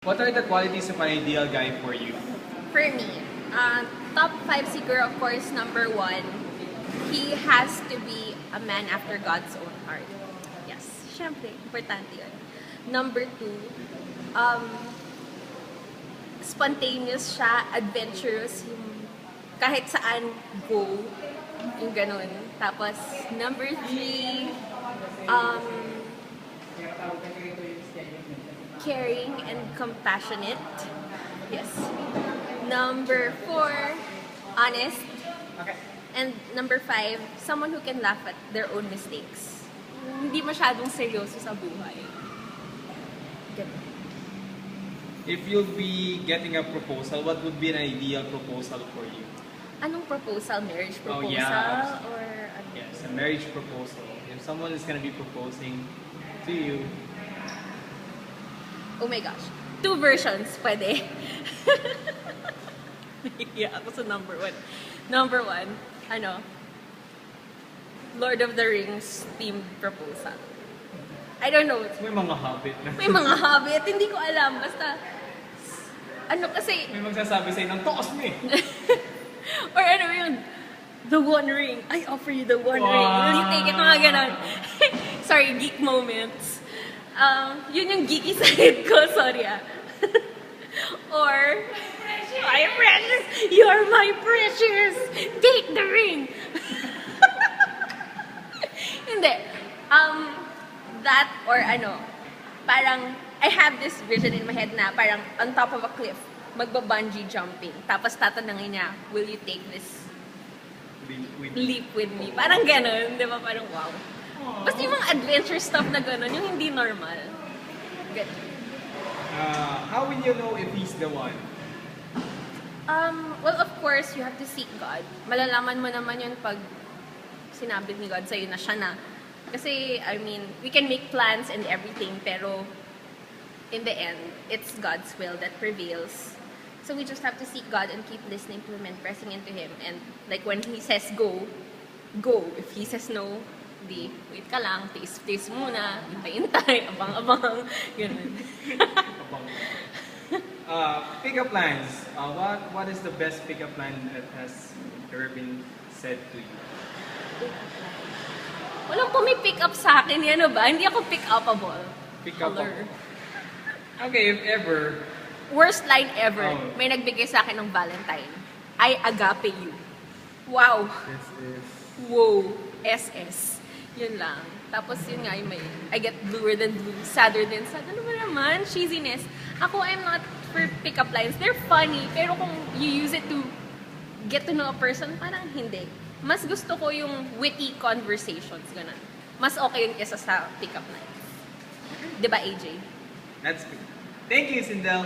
What are the qualities of an ideal guy for you? For me, top 5 siguro, of course, number 1, he has to be a man after God's own heart. Yes, syempre, importante yun. Number 2, spontaneous siya, adventurous, yung kahit saan go, yung ganun. Tapos, number 3, caring and compassionate. Yes. Number 4, honest. Okay. And number 5, someone who can laugh at their own mistakes. Hindi masyadong seryoso sa buhay. Ganun. If you'll be getting a proposal, what would be an ideal proposal for you? Anong proposal? Marriage proposal? Oh, yeah. Or ano? Yes, a marriage proposal. If someone is gonna be proposing to you, Oh my gosh. 2 versions, pwede. Yeah, ako sa number 1. Number 1, ano? Lord of the Rings themed proposal. I don't know. may mga habit na. May mga habit, hindi ko alam. Basta, ano kasi, May magsasabi sa'yo ng toos mo eh. or ano yun, the one ring. I offer you the one ring. Wow. Will you take it? Mga ganon. Sorry, geek moments. Yun yung geeky side ko, sorry ah. Or, my precious, you're my precious, take the ring. Hindi. That or ano, parang, I have this vision in my head na parang on top of a cliff, magba-bungee jumping. Tapos tatanungin niya, will you take this leap with me? Parang ganon, di ba? Parang wow. Basta yung mga adventure stuff na ganon, yung hindi normal. Ganon. How will you know if he's the one? Well, of course, you have to seek God. Malalaman mo naman yun pag sinabi ni God sa'yo na siya na. Kasi, I mean, we can make plans and everything, pero in the end, it's God's will that prevails. So we just have to seek God and keep listening to Him and pressing into Him. And like when He says go, go. If He says no, di, wait ka lang, taste muna, hintay-hintay, abang-abang, ganun. Pickup lines. What is the best pickup line that has ever been said to you? Walang pumipick up sa akin, ano ba? Hindi ako pick-upable. Pick up. Color. Okay, if ever. Worst line ever. Oh. May nagbigay sa akin ng Valentine. I agape you. Wow. This is. Wow. SS. Yun lang. Tapos yun nga yung may, I get bluer than blue, sadder than sad. Ano ba naman? Cheesiness. Ako, I'm not for pick-up lines. They're funny, pero kung you use it to get to know a person, parang hindi. Mas gusto ko yung witty conversations, ganun. Mas okay yun kesa sa pick-up lines. Diba, AJ? That's good. Thank you, Sindel.